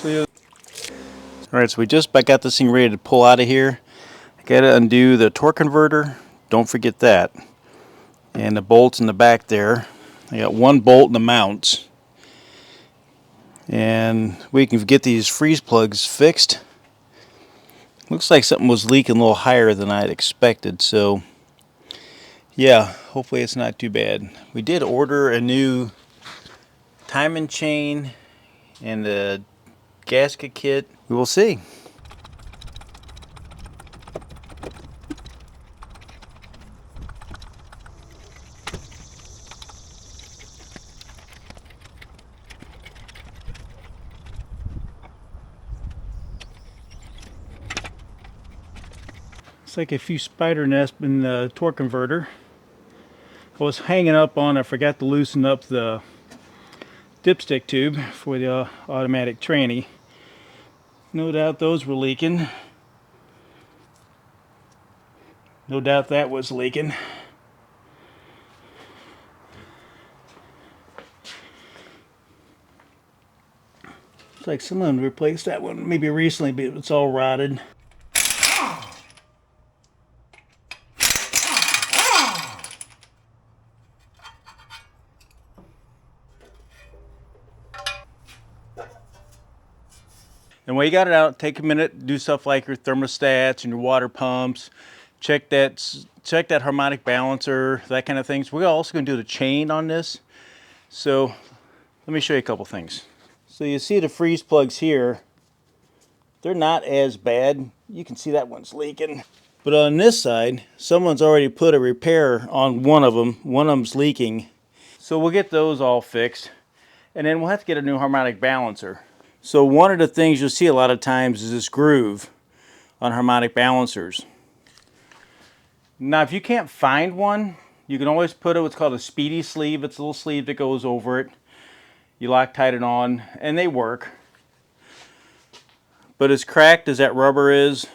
Alright, so we just got this thing ready to pull out of here. I gotta undo the torque converter. Don't forget that. And the bolts in the back there. I got one bolt in the mounts. And we can get these freeze plugs fixed. Looks like something was leaking a little higher than I had expected, so yeah, hopefully it's not too bad. We did order a new timing chain and a gasket kit. We will see. It's like a few spider nests in the torque converter. I was hanging up on, I forgot to loosen up the dipstick tube for the automatic tranny. No doubt those were leaking. No doubt that was leaking. It's like someone replaced that one maybe recently, but it's all rotted. And when you got it out, take a minute, do stuff like your thermostats and your water pumps. Check that harmonic balancer, that kind of things. We're also going to do the chain on this. So let me show you a couple things. So you see the freeze plugs here. They're not as bad. You can see that one's leaking. But on this side, someone's already put a repair on one of them. One of them's leaking. So we'll get those all fixed. And then we'll have to get a new harmonic balancer. So one of the things you'll see a lot of times is this groove on harmonic balancers. Now if you can't find one, you can always put what's called a speedy sleeve. It's a little sleeve that goes over it. You Loctite it on and they work. But as cracked as that rubber is,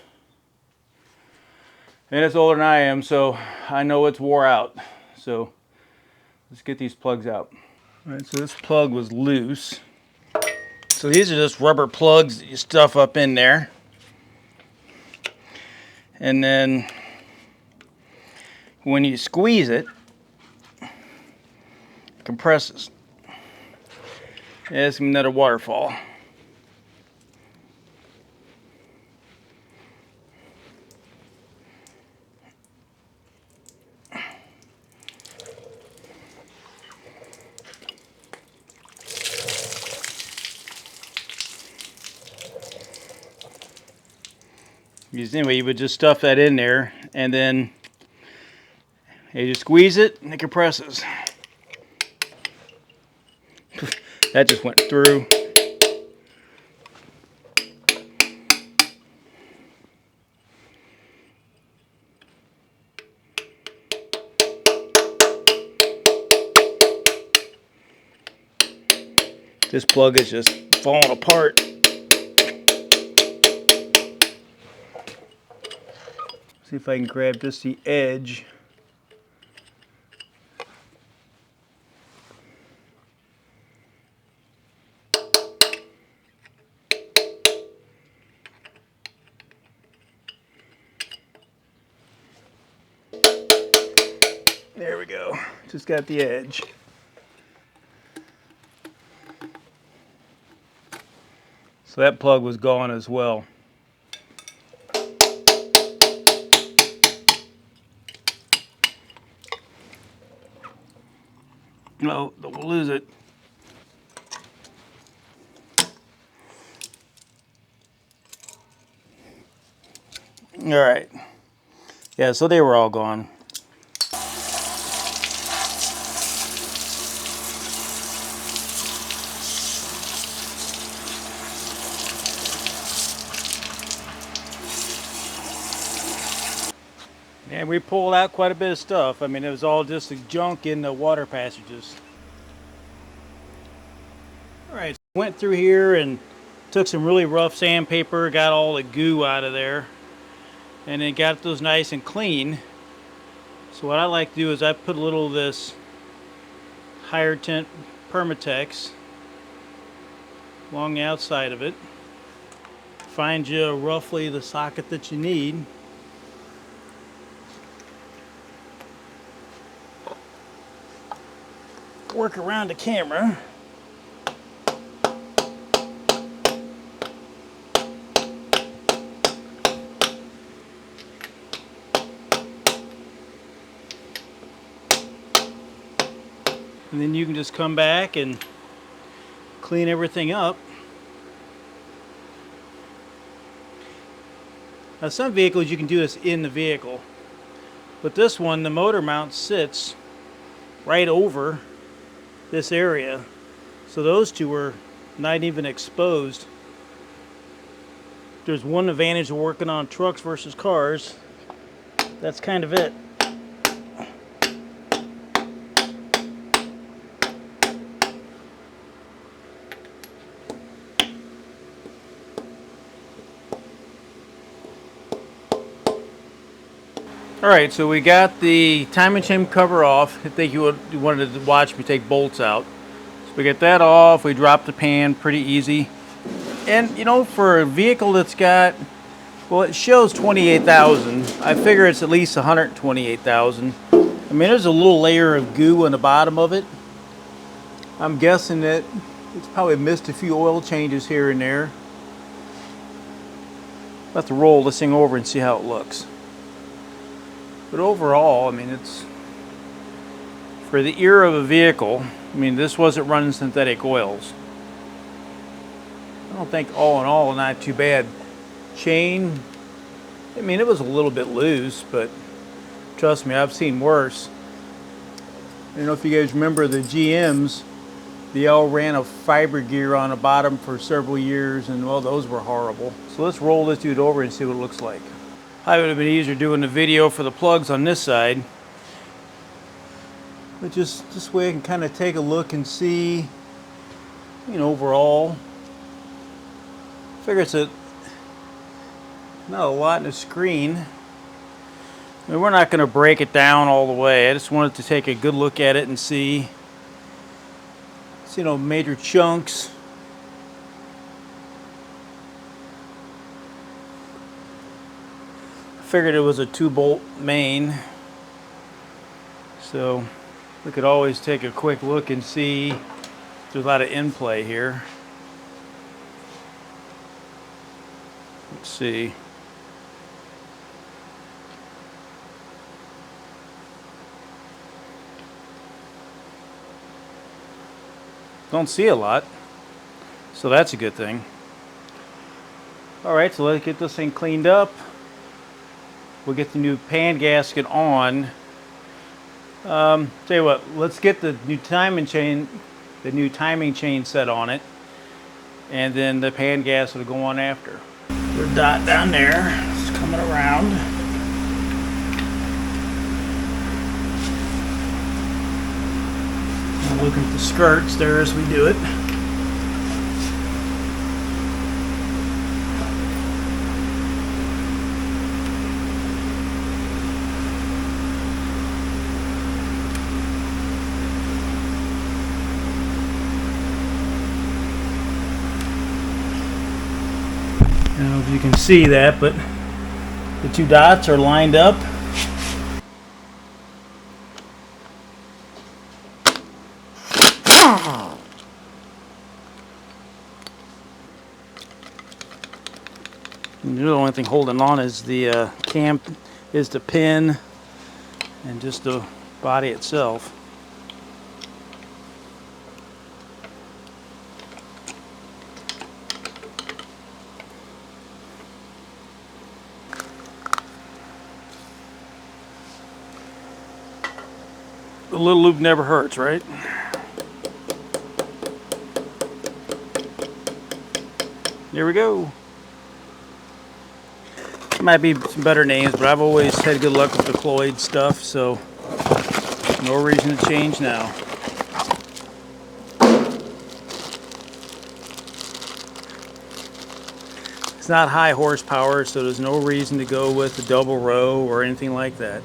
and it's older than I am, so I know it's wore out. So let's get these plugs out. All right, so this plug was loose. So these are just rubber plugs that you stuff up in there. And then when you squeeze it, it compresses. It's another waterfall. Anyway, you would just stuff that in there, and then you just squeeze it, and it compresses. That just went through. This plug is just falling apart. See if I can grab just the edge. There we go. Just got the edge. So that plug was gone as well. No, we'll lose it. All right. Yeah, so they were all gone. And we pulled out quite a bit of stuff. I mean, it was all just the junk in the water passages. All right, so went through here and took some really rough sandpaper, got all the goo out of there, and then got those nice and clean. So what I like to do is I put a little of this higher tint Permatex along the outside of it. Find you roughly the socket that you need. Work around the camera. And then you can just come back and clean everything up. Now some vehicles you can do this in the vehicle, but this one, the motor mount sits right over this area, so those two are not even exposed. There's one advantage of working on trucks versus cars. That's kind of it. Alright, so we got the timing chain cover off. I think you wanted to watch me take bolts out. So we get that off, we drop the pan pretty easy. And you know, for a vehicle that's got, well, it shows 28,000. I figure it's at least 128,000. I mean, there's a little layer of goo on the bottom of it. I'm guessing that it's probably missed a few oil changes here and there. I'll have to roll this thing over and see how it looks. But overall, I mean, it's for the era of a vehicle. I mean, this wasn't running synthetic oils. I don't think all in all, not too bad. Chain, I mean, it was a little bit loose, but trust me, I've seen worse. I don't know if you guys remember the GMs. They all ran a fiber gear on the bottom for several years, and well, those were horrible. So let's roll this dude over and see what it looks like. I would have been easier doing the video for the plugs on this side. But just this way I can kind of take a look and see, you know, overall. I figure it's not a lot in the screen. I mean, we're not going to break it down all the way. I just wanted to take a good look at it and see, you know, major chunks. Figured it was a 2-bolt main, so we could always take a quick look and see. There's a lot of in play here. Let's see. Don't see a lot, so that's a good thing. All right, so let's get this thing cleaned up. We'll get the new pan gasket on. Tell you what, let's get the new timing chain set on it, and then the pan gasket will go on after. The dot down there, it's coming around. I'm looking at the skirts there as we do it. I don't know if you can see that, but the two dots are lined up. And the only thing holding on is the cam, is the pin, and just the body itself. A little lube never hurts, right? There we go. Might be some better names, but I've always had good luck with the Cloyd stuff, so no reason to change now. It's not high horsepower, so there's no reason to go with the double row or anything like that.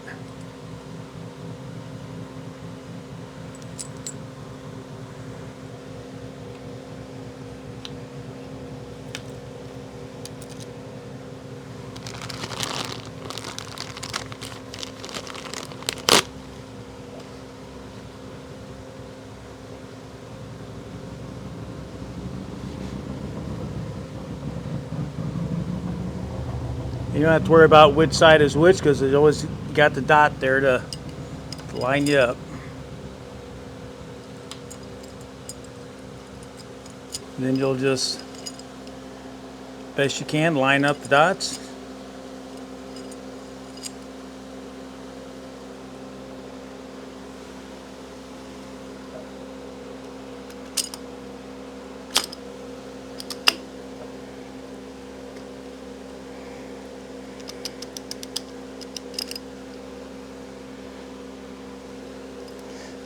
You don't have to worry about which side is which because it's always got the dot there to line you up. And then you'll just, best you can, line up the dots.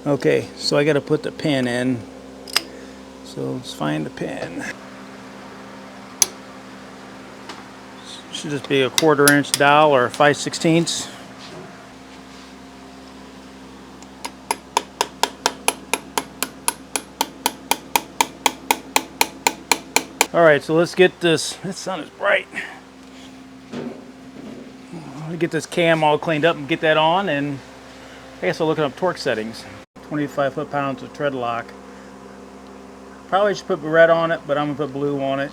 Okay, so I got to put the pin in. So let's find the pin. Should just be a 1/4 inch dowel or 5/16. All right, so let's get this. This sun is bright. Let me get this cam all cleaned up and get that on, and I guess I'll look up torque settings. 25 foot-pounds of tread lock. Probably should put red on it, but I'm gonna put blue on it.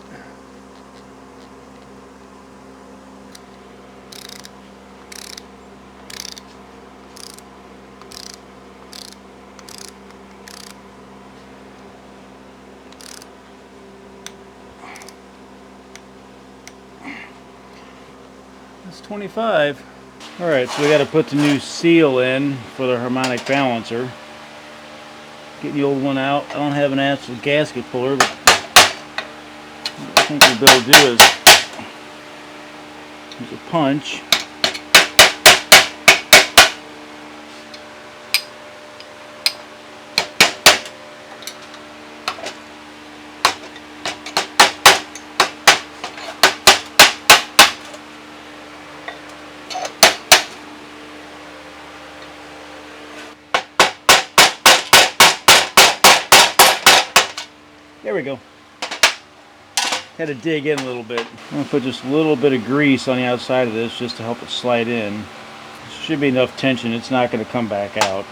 That's 25. All right, so we got to put the new seal in for the harmonic balancer. Get the old one out. I don't have an actual gasket puller, but what I think we'll be able to do is use a punch. There we go. Had to dig in a little bit. I'm going to put just a little bit of grease on the outside of this just to help it slide in. Should be enough tension, it's not going to come back out.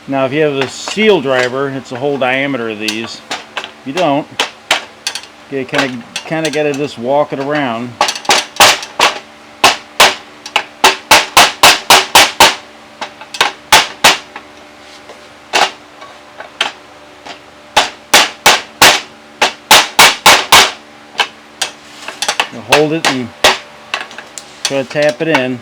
Now if you have a seal driver, it's the whole diameter of these. If you don't, you kind of got to just walk it around. Hold it and try to tap it in.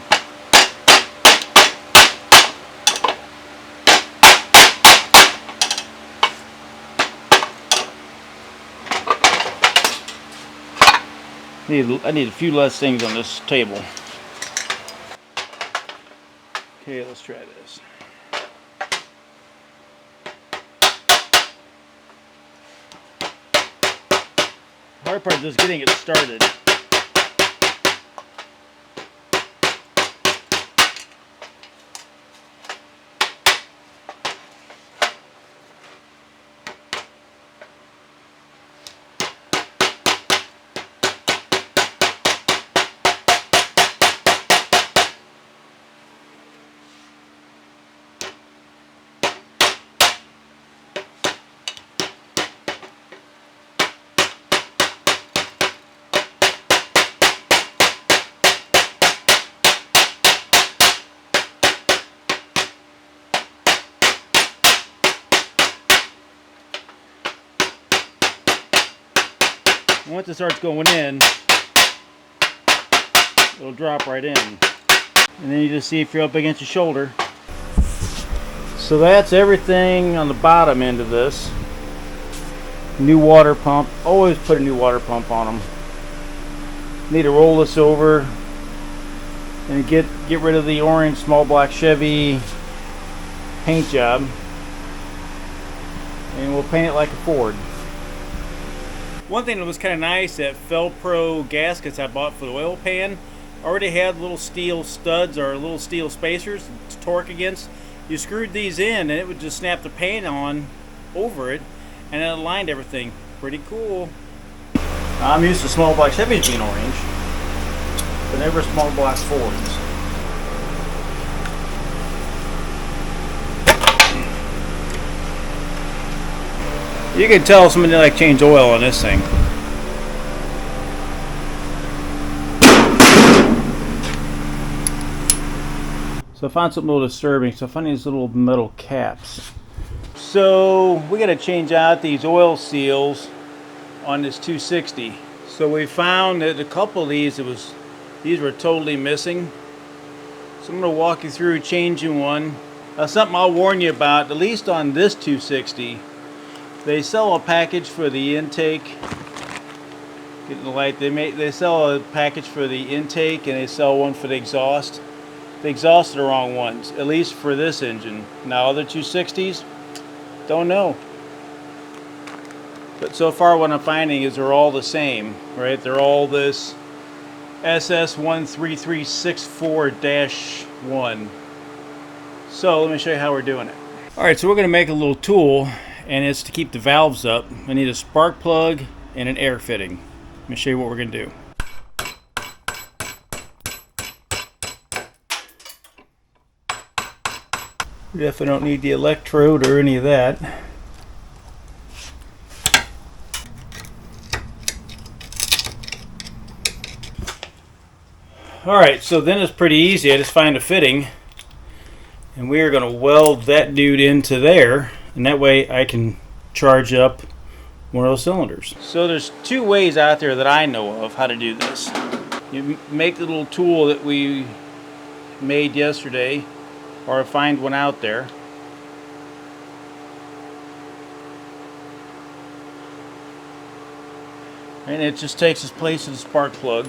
I need a few less things on this table. Okay, let's try this. The hard part is just getting it started. Once it starts going in, it'll drop right in. And then you just see if you're up against your shoulder. So that's everything on the bottom end of this. New water pump. Always put a new water pump on them. Need to roll this over and get rid of the orange small block Chevy paint job. And we'll paint it like a Ford. One thing that was kind of nice, that Felpro gaskets I bought for the oil pan already had little steel studs or little steel spacers to torque against. You screwed these in and it would just snap the paint on over it, and it aligned everything. Pretty cool. I'm used to small block Chevys being orange, but never small block Fords. You can tell somebody like change oil on this thing. So I found something a little disturbing. So I found these little metal caps. So we got to change out these oil seals on this 260. So we found that a couple of these were totally missing. So I'm going to walk you through changing one. Something I'll warn you about, at least on this 260, they sell a package for the intake. Getting the light. They sell a package for the intake and they sell one for the exhaust. The exhaust are the wrong ones, at least for this engine. Now other 260s, don't know. But so far what I'm finding is they're all the same, right? They're all this SS13364-1. So let me show you how we're doing it. Alright, so we're going to make a little tool, and it's to keep the valves up. I need a spark plug and an air fitting. Let me show you what we're going to do. We definitely don't need the electrode or any of that. Alright, so then it's pretty easy. I just find a fitting and we are going to weld that dude into there, and that way I can charge up one of those cylinders. So there's two ways out there that I know of how to do this. You make the little tool that we made yesterday, or find one out there. And it just takes its place of the spark plug.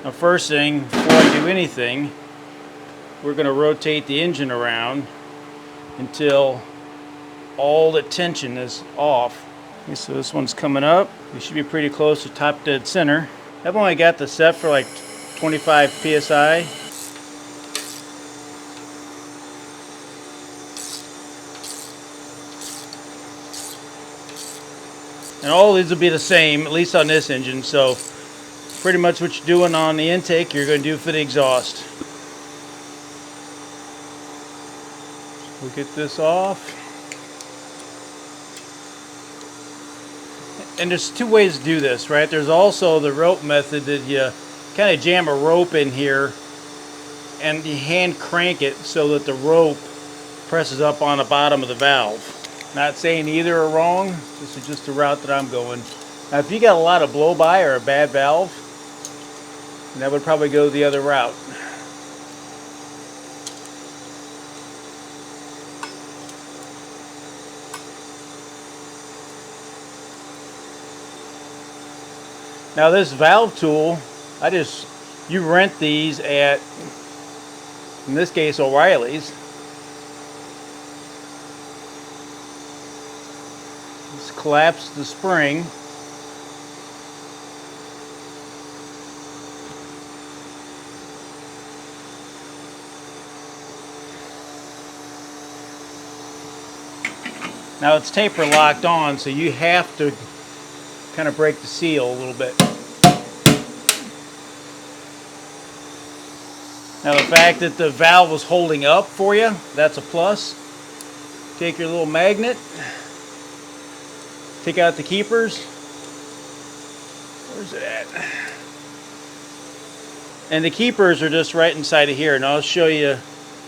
Now first thing, before I do anything, we're going to rotate the engine around until all the tension is off. Okay, so this one's coming up. We should be pretty close to top dead center. I've only got the set for like 25 psi. And all these will be the same, at least on this engine. So pretty much what you're doing on the intake, you're going to do for the exhaust. We'll get this off. And there's two ways to do this, right? There's also the rope method that you kind of jam a rope in here and you hand crank it so that the rope presses up on the bottom of the valve. Not saying either are wrong, this is just the route that I'm going. Now if you got a lot of blow-by or a bad valve, that would probably go the other route. Now this valve tool, you rent these at, in this case, O'Reilly's. Just collapse the spring. Now it's taper locked on, so you have to kind of break the seal a little bit. Now the fact that the valve was holding up for you, that's a plus. Take your little magnet, take out the keepers. Where's it at? And the keepers are just right inside of here, and I'll show you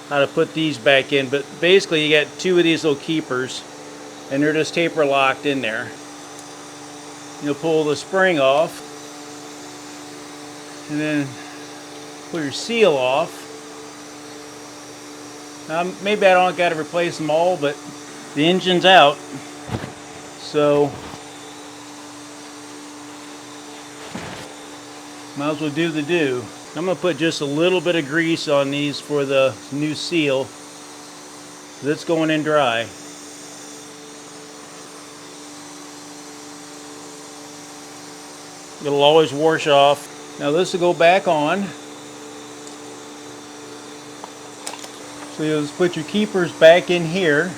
how to put these back in. But basically you got two of these little keepers and they're just taper locked in there. You'll pull the spring off and then pull your seal off. Now, maybe I don't got to replace them all, but the engine's out, so might as well do the do. I'm going to put just a little bit of grease on these for the new seal. That's going in dry. It'll always wash off. Now this will go back on. So you'll just put your keepers back in here.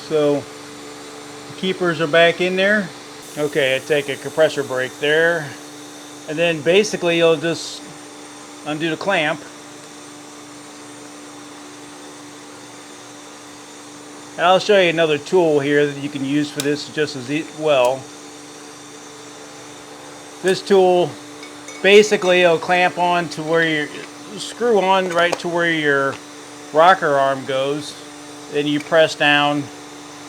So the keepers are back in there. Okay, I take a compressor brake there, and then basically you'll just undo the clamp. And I'll show you another tool here that you can use for this just as well. This tool basically it'll clamp on to where you screw on right to where your rocker arm goes. Then you press down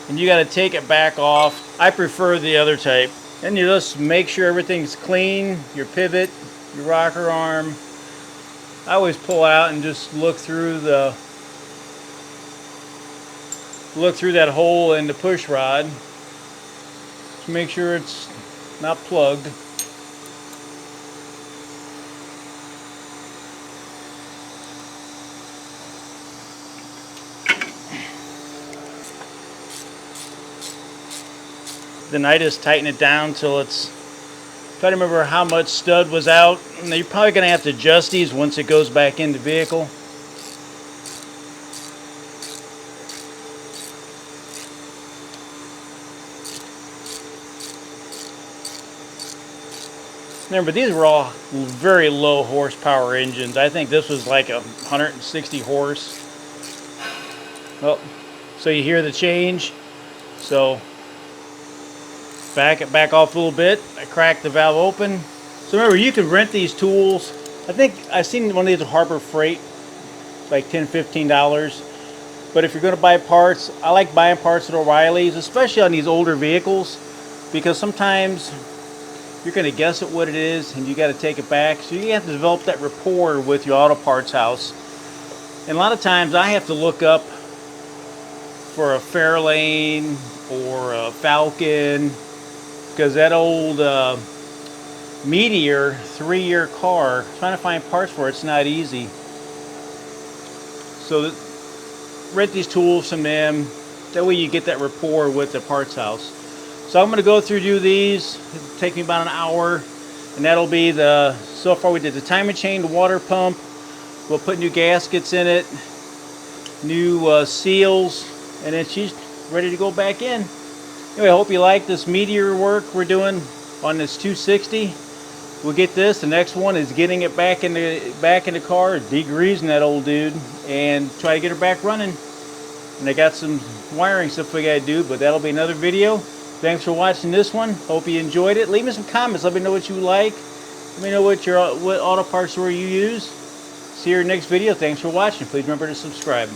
and you got to take it back off. I prefer the other type. And you just make sure everything's clean, your pivot, your rocker arm. I always pull out and just look through that hole in the push rod to make sure it's not plugged. Then I just tighten it down till it's, try to remember how much stud was out. And you're probably going to have to adjust these once it goes back in the vehicle. Remember, these were all very low horsepower engines. I think this was like 160 horse. Well, so you hear the change. So back it back off a little bit. I cracked the valve open. So remember, you can rent these tools. I think I've seen one of these at Harbor Freight, like $10–15. But if you're going to buy parts, I like buying parts at O'Reilly's, especially on these older vehicles, because sometimes you're going to guess at what it is and you got to take it back. So you have to develop that rapport with your auto parts house. And a lot of times I have to look up for a Fairlane or a Falcon, because that old Meteor 3-year car, trying to find parts for it's not easy. So rent these tools from them. That way you get that rapport with the parts house. So I'm going to go through do these. It'll take me about an hour, and that'll be the, so far we did the timing chain, the water pump. We'll put new gaskets in it, new seals, and then she's ready to go back in. Anyway, I hope you like this Meteor work we're doing on this 260. We'll get this. The next one is getting it back in the car, degreasing that old dude, and try to get her back running. And I got some wiring stuff we gotta do, but that'll be another video. Thanks for watching this one. Hope you enjoyed it. Leave me some comments. Let me know what you like. Let me know what auto parts store you use. See you in your next video. Thanks for watching. Please remember to subscribe.